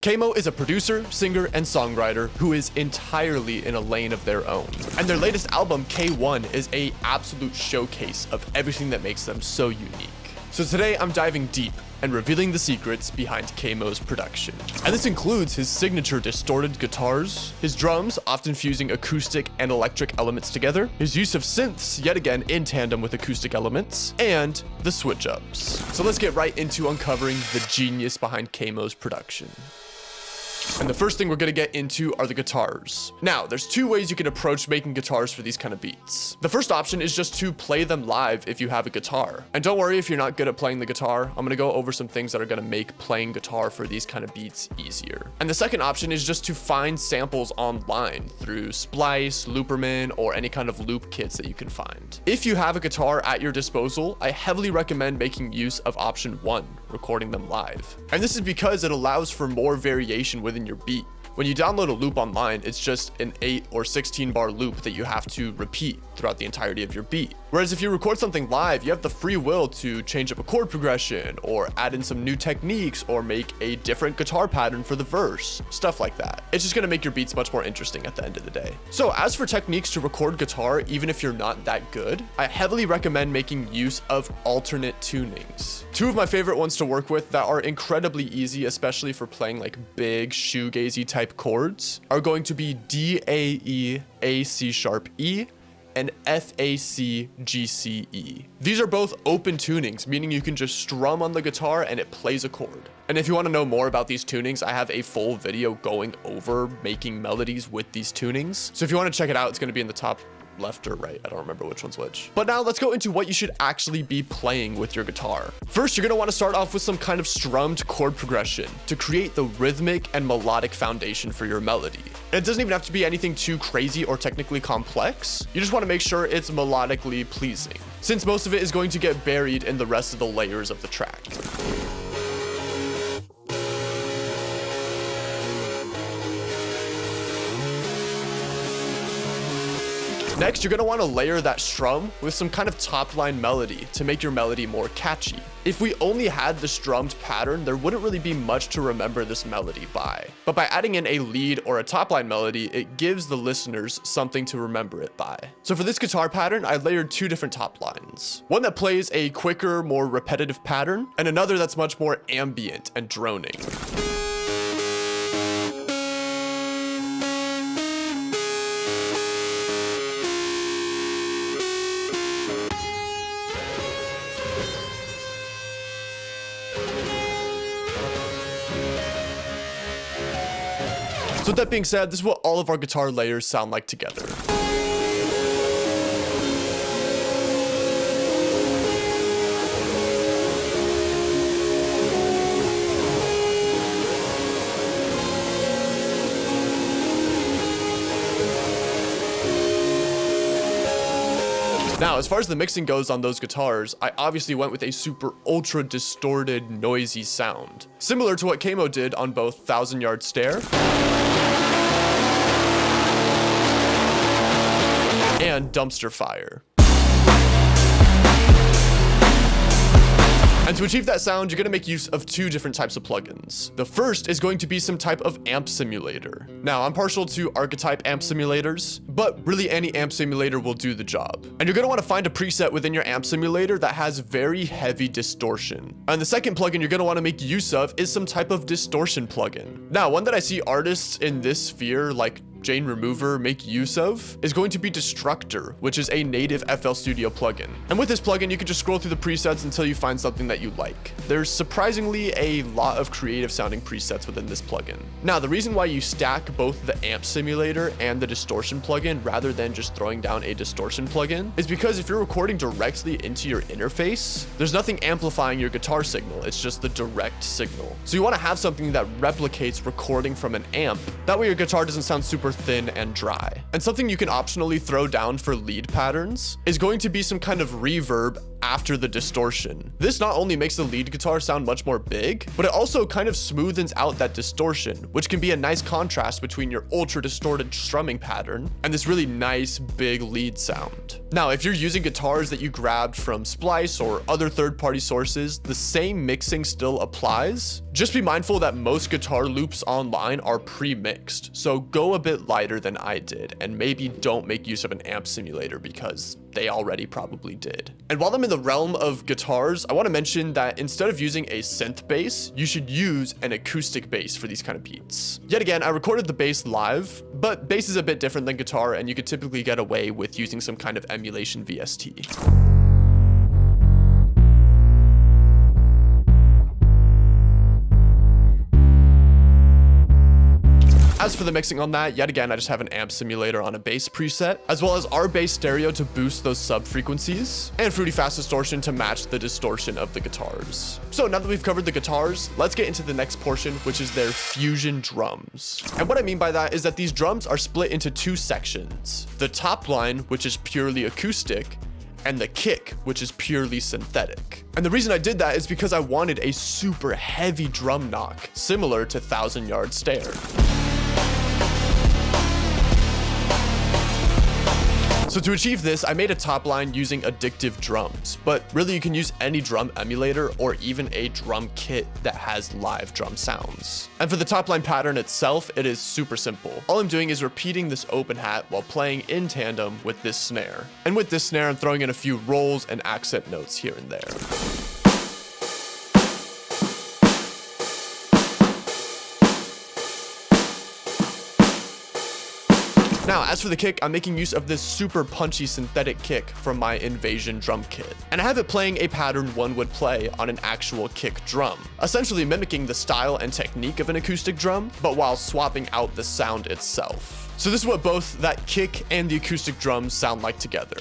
Kmoe is a producer, singer, and songwriter who is entirely in a lane of their own. And their latest album, K1, is an absolute showcase of everything that makes them so unique. So today I'm diving deep and revealing the secrets behind Kmoe's production. And this includes his signature distorted guitars, his drums, often fusing acoustic and electric elements together, his use of synths, yet again in tandem with acoustic elements, and the switch-ups. So let's get right into uncovering the genius behind Kmoe's production. And the first thing we're gonna get into are the guitars. Now, there's two ways you can approach making guitars for these kind of beats. The first option is just to play them live if you have a guitar. And don't worry if you're not good at playing the guitar, I'm gonna go over some things that are gonna make playing guitar for these kind of beats easier. And the second option is just to find samples online through Splice, Looperman, or any kind of loop kits that you can find. If you have a guitar at your disposal, I heavily recommend making use of option 1, recording them live. And this is because it allows for more variation within your beat. When you download a loop online, it's just an 8 or 16 bar loop that you have to repeat throughout the entirety of your beat. Whereas if you record something live, you have the free will to change up a chord progression or add in some new techniques or make a different guitar pattern for the verse, stuff like that. It's just gonna make your beats much more interesting at the end of the day. So as for techniques to record guitar, even if you're not that good, I heavily recommend making use of alternate tunings. Two of my favorite ones to work with that are incredibly easy, especially for playing like big shoegazy type chords, are going to be D, A, E, A, C sharp, E, and F, A, C, G, C, E. These are both open tunings, meaning you can just strum on the guitar and it plays a chord. And if you want to know more about these tunings, I have a full video going over making melodies with these tunings. So if you want to check it out, it's going to be in the top left or right. I don't remember which one's which. But now let's go into what you should actually be playing with your guitar. First, you're going to want to start off with some kind of strummed chord progression to create the rhythmic and melodic foundation for your melody. And it doesn't even have to be anything too crazy or technically complex. You just want to make sure it's melodically pleasing, since most of it is going to get buried in the rest of the layers of the track. Next, you're going to want to layer that strum with some kind of top line melody to make your melody more catchy. If we only had the strummed pattern, there wouldn't really be much to remember this melody by. But by adding in a lead or a top line melody, it gives the listeners something to remember it by. So for this guitar pattern, I layered two different top lines. One that plays a quicker, more repetitive pattern, and another that's much more ambient and droning. So with that being said, this is what all of our guitar layers sound like together. Now, as far as the mixing goes on those guitars, I obviously went with a super ultra distorted, noisy sound, similar to what Kmoe did on both 1000 Yard Stare and Dumpster Fire. And to achieve that sound, you're going to make use of two different types of plugins. The first is going to be some type of amp simulator. Now, I'm partial to archetype amp simulators, but really any amp simulator will do the job. And you're going to want to find a preset within your amp simulator that has very heavy distortion. And the second plugin you're going to want to make use of is some type of distortion plugin. Now, one that I see artists in this sphere like Jane Remover make use of is going to be Destructor, which is a native FL Studio plugin. And with this plugin, you can just scroll through the presets until you find something that you like. There's surprisingly a lot of creative sounding presets within this plugin. Now, the reason why you stack both the amp simulator and the distortion plugin rather than just throwing down a distortion plugin is because if you're recording directly into your interface, there's nothing amplifying your guitar signal. It's just the direct signal. So you want to have something that replicates recording from an amp. That way your guitar doesn't sound super thin and dry. And something you can optionally throw down for lead patterns is going to be some kind of reverb after the distortion. This not only makes the lead guitar sound much more big, but it also kind of smoothens out that distortion, which can be a nice contrast between your ultra distorted strumming pattern and this really nice big lead sound. Now, if you're using guitars that you grabbed from Splice or other third-party sources, the same mixing still applies. Just be mindful that most guitar loops online are pre-mixed, so go a bit lighter than I did, and maybe don't make use of an amp simulator because they already probably did. And while I'm in the realm of guitars, I want to mention that instead of using a synth bass, you should use an acoustic bass for these kind of beats. Yet again, I recorded the bass live, but bass is a bit different than guitar, and you could typically get away with using some kind of emulation VST. As for the mixing on that, yet again, I just have an amp simulator on a bass preset, as well as our bass stereo to boost those sub frequencies, and Fruity Fast Distortion to match the distortion of the guitars. So now that we've covered the guitars, let's get into the next portion, which is their fusion drums. And what I mean by that is that these drums are split into two sections. The top line, which is purely acoustic, and the kick, which is purely synthetic. And the reason I did that is because I wanted a super heavy drum knock, similar to 1,000 Yard Stare. So to achieve this, I made a top line using addictive drums, but really you can use any drum emulator or even a drum kit that has live drum sounds. And for the top line pattern itself, it is super simple. All I'm doing is repeating this open hat while playing in tandem with this snare. And with this snare, I'm throwing in a few rolls and accent notes here and there. Now, as for the kick, I'm making use of this super punchy synthetic kick from my Invasion drum kit. And I have it playing a pattern one would play on an actual kick drum, essentially mimicking the style and technique of an acoustic drum, but while swapping out the sound itself. So this is what both that kick and the acoustic drums sound like together.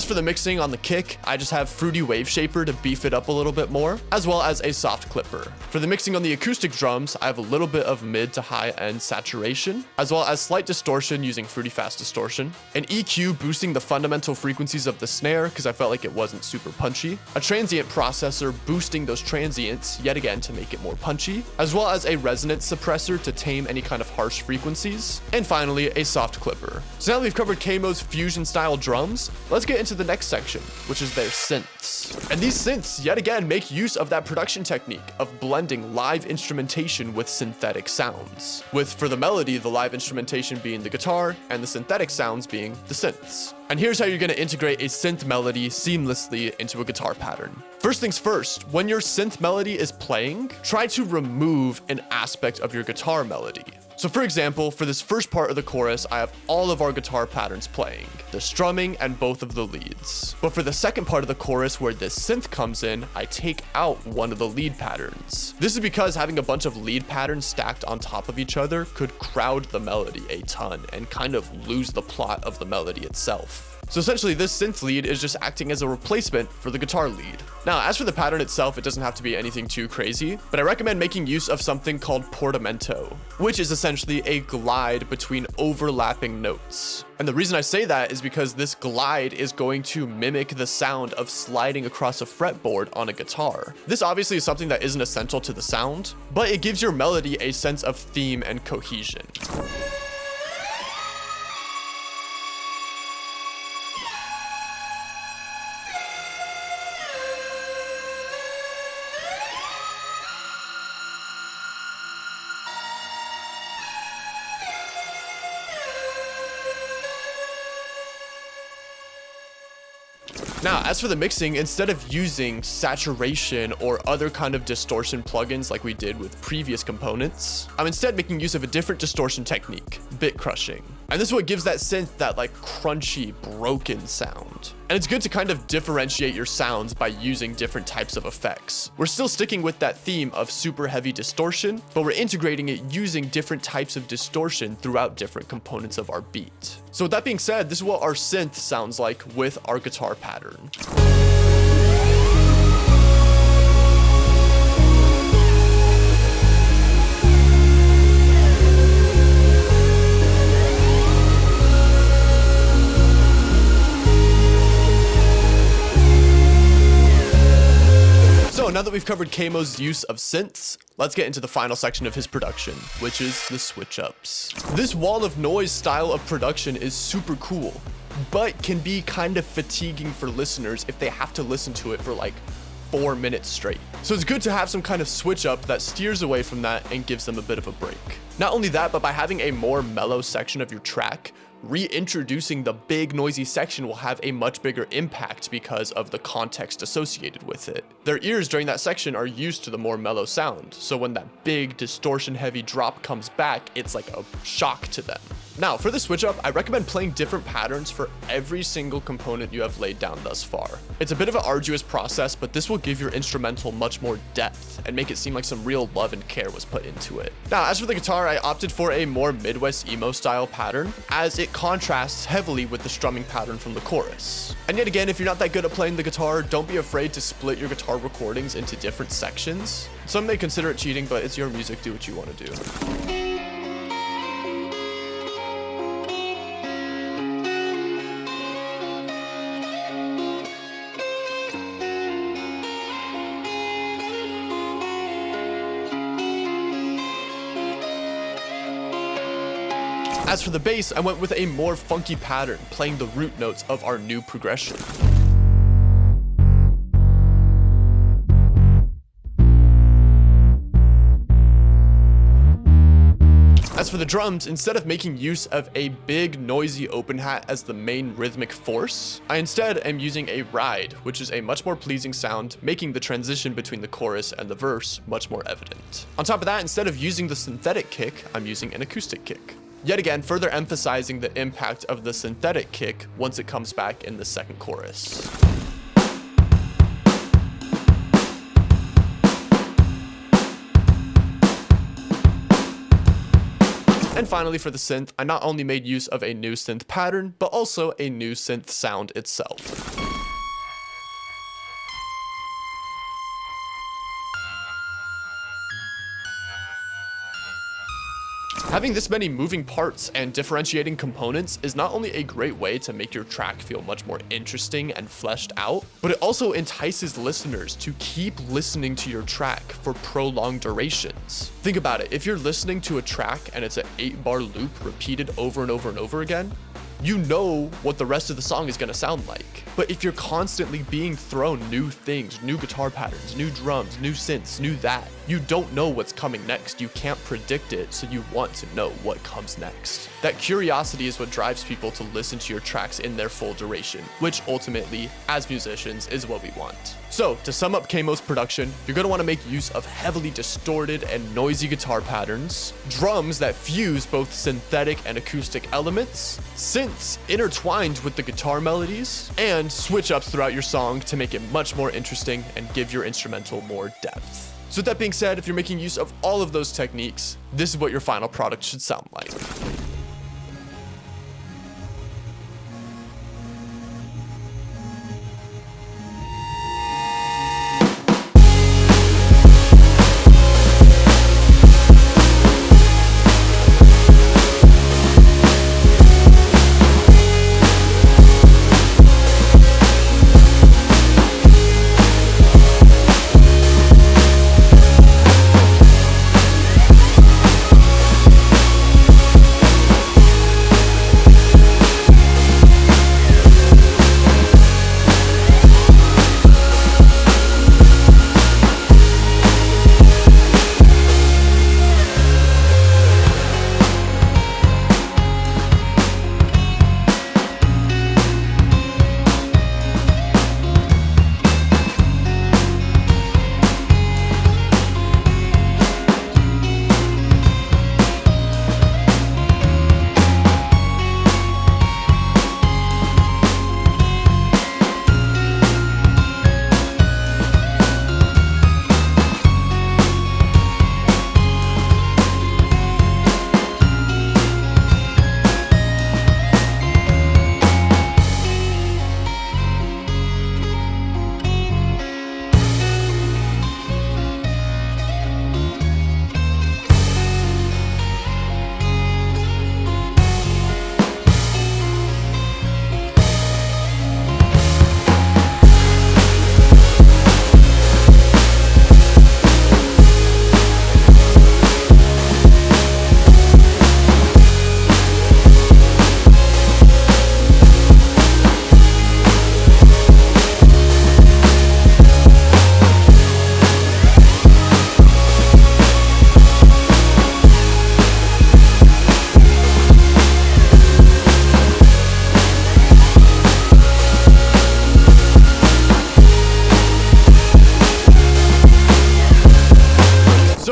As for the mixing on the kick, I just have Fruity Wave Shaper to beef it up a little bit more, as well as a soft clipper. For the mixing on the acoustic drums, I have a little bit of mid to high end saturation, as well as slight distortion using Fruity Fast Distortion, an EQ boosting the fundamental frequencies of the snare because I felt like it wasn't super punchy, a transient processor boosting those transients yet again to make it more punchy, as well as a resonance suppressor to tame any kind of harsh frequencies, and finally a soft clipper. So now that we've covered Kmoe's fusion style drums, let's get into the next section, which is their synths. And these synths, yet again, make use of that production technique of blending live instrumentation with synthetic sounds, with, for the melody, the live instrumentation being the guitar and the synthetic sounds being the synths. And here's how you're going to integrate a synth melody seamlessly into a guitar pattern. First things first, when your synth melody is playing, try to remove an aspect of your guitar melody. So for example, for this first part of the chorus, I have all of our guitar patterns playing, the strumming and both of the leads. But for the second part of the chorus where this synth comes in, I take out one of the lead patterns. This is because having a bunch of lead patterns stacked on top of each other could crowd the melody a ton and kind of lose the plot of the melody itself. So essentially this synth lead is just acting as a replacement for the guitar lead. Now, as for the pattern itself, it doesn't have to be anything too crazy, but I recommend making use of something called portamento, which is essentially a glide between overlapping notes. And the reason I say that is because this glide is going to mimic the sound of sliding across a fretboard on a guitar. This obviously is something that isn't essential to the sound, but it gives your melody a sense of theme and cohesion. Now, as for the mixing, instead of using saturation or other kind of distortion plugins like we did with previous components, I'm instead making use of a different distortion technique, bit crushing. And this is what gives that synth that like crunchy, broken sound. And it's good to kind of differentiate your sounds by using different types of effects. We're still sticking with that theme of super heavy distortion, but we're integrating it using different types of distortion throughout different components of our beat. So with that being said, this is what our synth sounds like with our guitar pattern. Now that we've covered Kmoe's use of synths, let's get into the final section of his production, which is the switch ups. This wall of noise style of production is super cool, but can be kind of fatiguing for listeners if they have to listen to it for like 4 minutes straight. So it's good to have some kind of switch up that steers away from that and gives them a bit of a break. Not only that, but by having a more mellow section of your track, reintroducing the big noisy section will have a much bigger impact because of the context associated with it. Their ears during that section are used to the more mellow sound, so when that big distortion heavy drop comes back, it's like a shock to them. Now, for the switch up, I recommend playing different patterns for every single component you have laid down thus far. It's a bit of an arduous process, but this will give your instrumental much more depth and make it seem like some real love and care was put into it. Now, as for the guitar, I opted for a more Midwest emo style pattern, as it contrasts heavily with the strumming pattern from the chorus. And yet again, if you're not that good at playing the guitar, don't be afraid to split your guitar recordings into different sections. Some may consider it cheating, but it's your music, do what you want to do. As for the bass, I went with a more funky pattern, playing the root notes of our new progression. As for the drums, instead of making use of a big noisy open hat as the main rhythmic force, I instead am using a ride, which is a much more pleasing sound, making the transition between the chorus and the verse much more evident. On top of that, instead of using the synthetic kick, I'm using an acoustic kick. Yet again, further emphasizing the impact of the synthetic kick once it comes back in the second chorus. And finally, for the synth, I not only made use of a new synth pattern, but also a new synth sound itself. Having this many moving parts and differentiating components is not only a great way to make your track feel much more interesting and fleshed out, but it also entices listeners to keep listening to your track for prolonged durations. Think about it, if you're listening to a track and it's an 8-bar loop repeated over and over and over again, you know what the rest of the song is going to sound like. But if you're constantly being thrown new things, new guitar patterns, new drums, new synths, new that, you don't know what's coming next. You can't predict it, so you want to know what comes next. That curiosity is what drives people to listen to your tracks in their full duration, which ultimately, as musicians, is what we want. So, to sum up Kmoe's production, you're going to want to make use of heavily distorted and noisy guitar patterns, drums that fuse both synthetic and acoustic elements, synths intertwined with the guitar melodies, and switch ups throughout your song to make it much more interesting and give your instrumental more depth. So with that being said, if you're making use of all of those techniques, this is what your final product should sound like.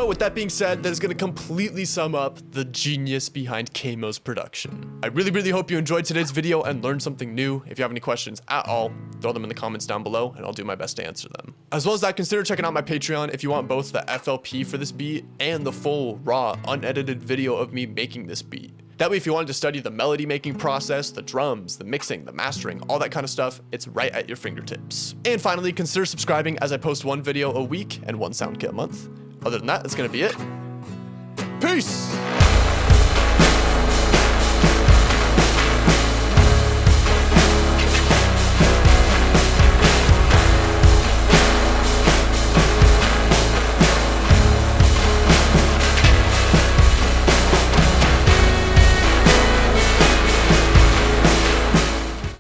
with that being said, that is going to completely sum up the genius behind Kmoe's production. I really hope you enjoyed today's video and learned something new. If you have any questions at all, throw them in the comments down below and I'll do my best to answer them. As well as that, consider checking out my Patreon if you want both the FLP for this beat and the full, raw, unedited video of me making this beat. That way, if you wanted to study the melody making process, the drums, the mixing, the mastering, all that kind of stuff, it's right at your fingertips. And finally, consider subscribing as I post one video a week and one sound kit a month. Other than that, that's gonna be it. Peace!